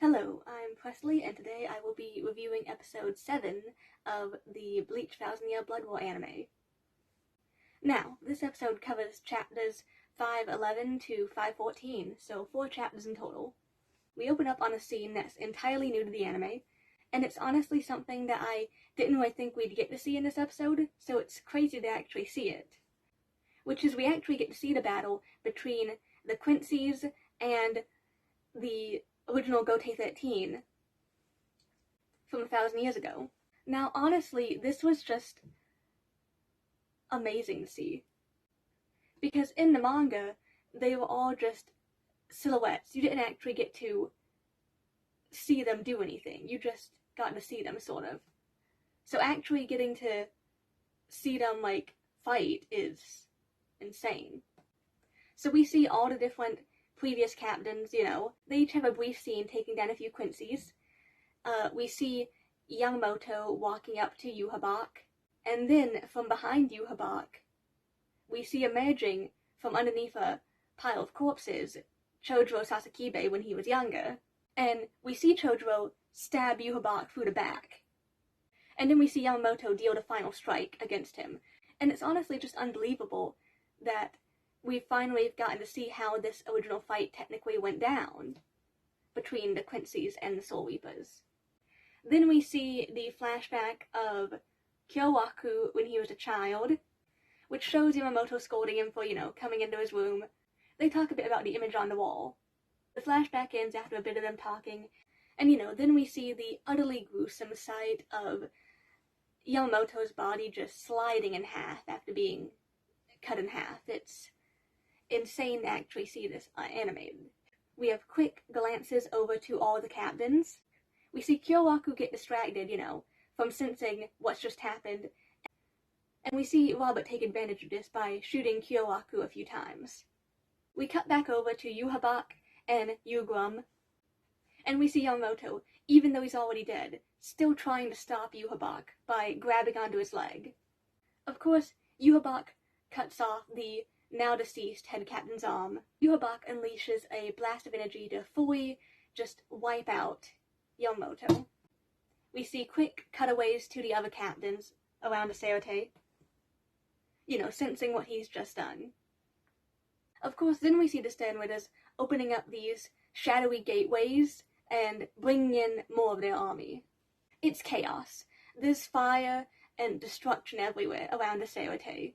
Hello, I'm Presley, and today I will be reviewing episode 7 of the Bleach 1000-Year Blood War anime. Now, this episode covers chapters 511 to 514, so 4 chapters in total. We open up on a scene that's entirely new to the anime, and it's honestly something that I didn't really think we'd get to see in this episode, so it's crazy to actually see it. Which is, we actually get to see the battle between the Quincy's and the original Gotei 13 from 1,000 years ago. Now, honestly, this was just amazing to see. Because in the manga, they were all just silhouettes. You didn't actually get to see them do anything. You just got to see them, sort of. So actually getting to see them, fight is insane. So we see all the different previous captains, they each have a brief scene taking down a few Quincy's. We see Yamamoto walking up to Yhwach, and then from behind Yhwach, we see emerging from underneath a pile of corpses Chojuro Sasakibe when he was younger, and we see Chojuro stab Yhwach through the back. And then we see Yamamoto deal the final strike against him, and it's honestly just unbelievable that we finally have gotten to see how this original fight technically went down between the Quincy's and the Soul Reapers. Then we see the flashback of Kyowaku when he was a child, which shows Yamamoto scolding him for, coming into his room. They talk a bit about the image on the wall. The flashback ends after a bit of them talking, and, then we see the utterly gruesome sight of Yamamoto's body just sliding in half after being cut in half. It's insane to actually see this animated. We have quick glances over to all the captains. We see Kyowaku get distracted, from sensing what's just happened. And we see Robert take advantage of this by shooting Kyowaku a few times. We cut back over to Yhwach and Yugrum, and we see Yamamoto, even though he's already dead, still trying to stop Yhwach by grabbing onto his leg. Of course, Yhwach cuts off the now deceased head captain's arm. Yhwach unleashes a blast of energy to fully just wipe out Yamamoto. We see quick cutaways to the other captains around the Seirete, sensing what he's just done. Of course, then we see the Sternritters opening up these shadowy gateways and bringing in more of their army. It's chaos. There's fire and destruction everywhere around the Seirete.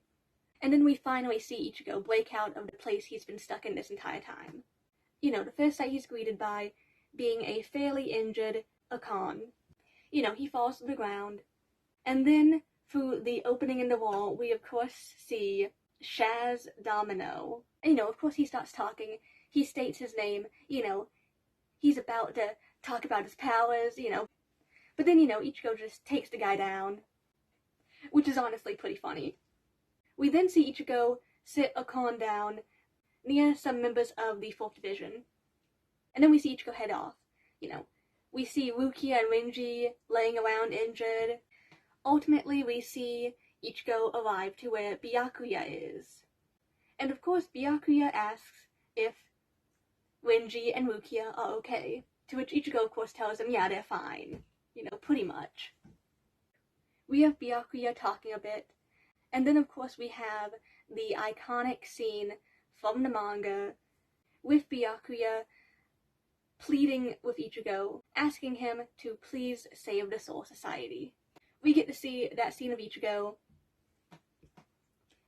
And then we finally see Ichigo break out of the place he's been stuck in this entire time. The first sight he's greeted by being a fairly injured Akon. He falls to the ground. And then, through the opening in the wall, we of course see Shaz Domino. And, of course he starts talking. He states his name, he's about to talk about his powers, But then, Ichigo just takes the guy down. Which is honestly pretty funny. We then see Ichigo sit Akon down near some members of the 4th Division. And then we see Ichigo head off. We see Rukia and Renji laying around injured. Ultimately, we see Ichigo arrive to where Byakuya is. And of course, Byakuya asks if Renji and Rukia are okay. To which Ichigo, of course, tells him, yeah, they're fine. Pretty much. We have Byakuya talking a bit. And then, of course, we have the iconic scene from the manga with Byakuya pleading with Ichigo, asking him to please save the Soul Society. We get to see that scene of Ichigo,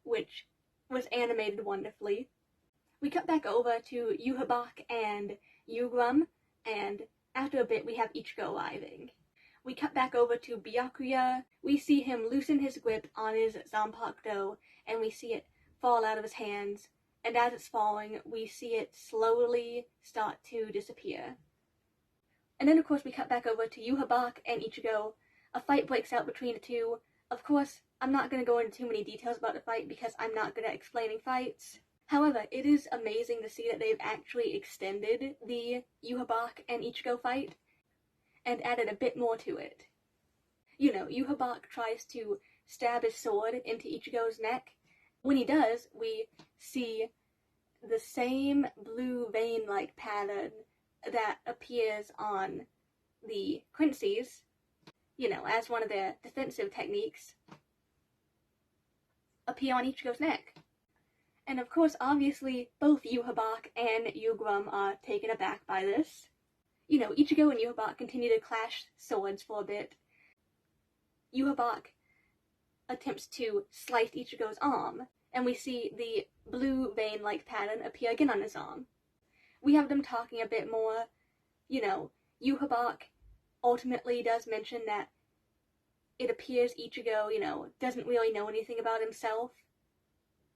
which was animated wonderfully. We cut back over to Yhwach and Yugrum, and after a bit we have Ichigo arriving. We cut back over to Byakuya. We see him loosen his grip on his Zanpakuto, and we see it fall out of his hands. And as it's falling, we see it slowly start to disappear. And then, of course, we cut back over to Yhwach and Ichigo. A fight breaks out between the two. Of course, I'm not going to go into too many details about the fight because I'm not good at explaining fights. However, it is amazing to see that they've actually extended the Yhwach and Ichigo fight and added a bit more to it. Yhwach tries to stab his sword into Ichigo's neck. When he does, we see the same blue vein-like pattern that appears on the Quincy's, as one of their defensive techniques, appear on Ichigo's neck. And of course, obviously, both Yhwach and Yugrum are taken aback by this. Ichigo and Yhwach continue to clash swords for a bit. Yhwach attempts to slice Ichigo's arm, and we see the blue vein-like pattern appear again on his arm. We have them talking a bit more. Yhwach ultimately does mention that it appears Ichigo, doesn't really know anything about himself.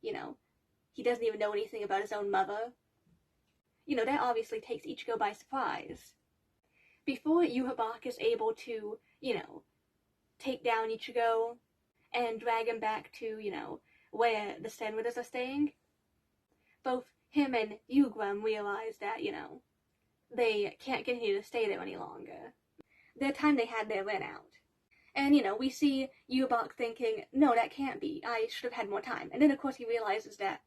He doesn't even know anything about his own mother. That obviously takes Ichigo by surprise. Before Yhwach is able to, take down Ichigo and drag him back to, where the Senriders are staying, both him and Yugrum realize that, they can't continue to stay there any longer. Their time they had there ran out. And, we see Yhwach thinking, no, that can't be. I should have had more time. And then, of course, he realizes that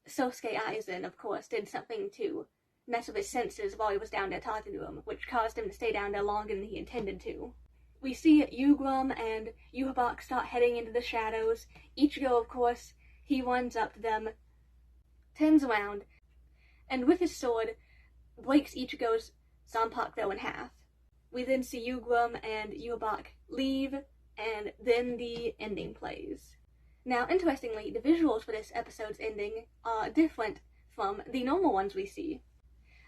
Sosuke Aizen, of course, did something to mess with his senses while he was down there talking to him, which caused him to stay down there longer than he intended to. We see Yugrum and Yhwach start heading into the shadows. Ichigo, of course, he runs up to them, turns around, and with his sword, breaks Ichigo's Zanpakuto in half. We then see Yugrum and Yhwach leave, and then the ending plays. Now, interestingly, the visuals for this episode's ending are different from the normal ones we see.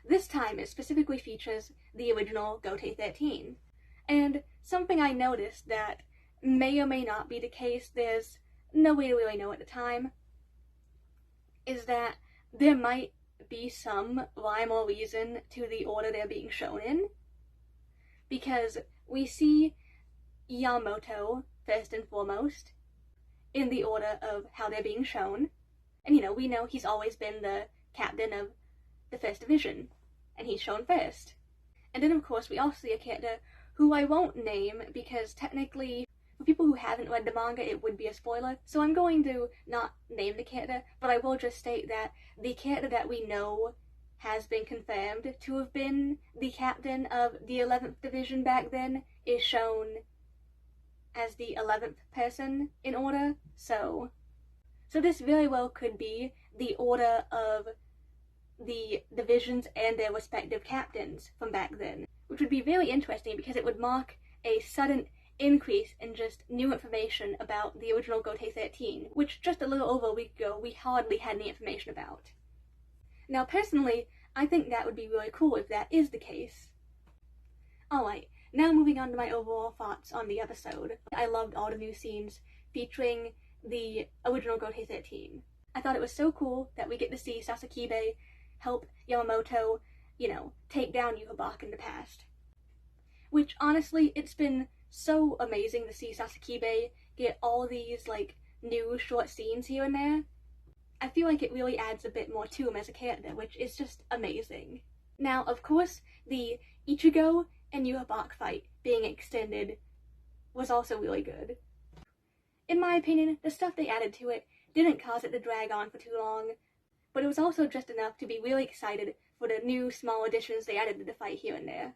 This time, it specifically features the original Gote 13. And something I noticed that may or may not be the case, there's no way to really know at the time, is that there might be some rhyme or reason to the order they're being shown in. Because we see Yamamoto, first and foremost, in the order of how they're being shown. And we know he's always been the captain of the First Division, and he's shown first. And then, of course, we also see a character who I won't name, because technically, for people who haven't read the manga, it would be a spoiler, so I'm going to not name the character, but I will just state that the character that we know has been confirmed to have been the captain of the 11th Division back then is shown as the 11th person in order, so this very well could be the order of the divisions and their respective captains from back then, which would be very interesting because it would mark a sudden increase in just new information about the original Gote 13, which just a little over a week ago we hardly had any information about. Now, personally, I think that would be really cool if that is the case. Alright, now moving on to my overall thoughts on the episode. I loved all the new scenes featuring the original Gote 13. I thought it was so cool that we get to see Sasakibe help Yamamoto, take down Yhwach in the past. Which, honestly, it's been so amazing to see Sasakibe get all these, new short scenes here and there. I feel like it really adds a bit more to him as a character, which is just amazing. Now, of course, the Ichigo and Yhwach fight being extended was also really good. In my opinion, the stuff they added to it didn't cause it to drag on for too long, but it was also just enough to be really excited for the new small additions they added to the fight here and there.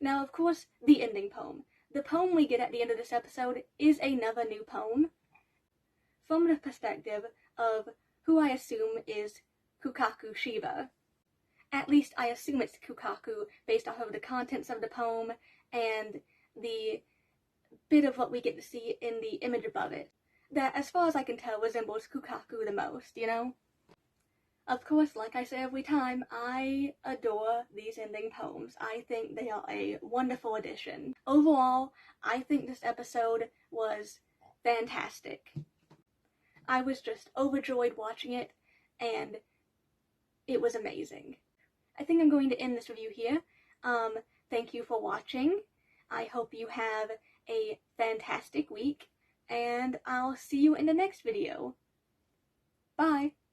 Now, of course, the ending poem. The poem we get at the end of this episode is another new poem from the perspective of who I assume is Kukaku Shiba. At least I assume it's Kukaku based off of the contents of the poem and the bit of what we get to see in the image above it, that as far as I can tell resembles Kukaku the most, Of course, like I say every time, I adore these ending poems. I think they are a wonderful addition. Overall, I think this episode was fantastic. I was just overjoyed watching it, and it was amazing. I think I'm going to end this review here. Thank you for watching. I hope you have a fantastic week, and I'll see you in the next video. Bye!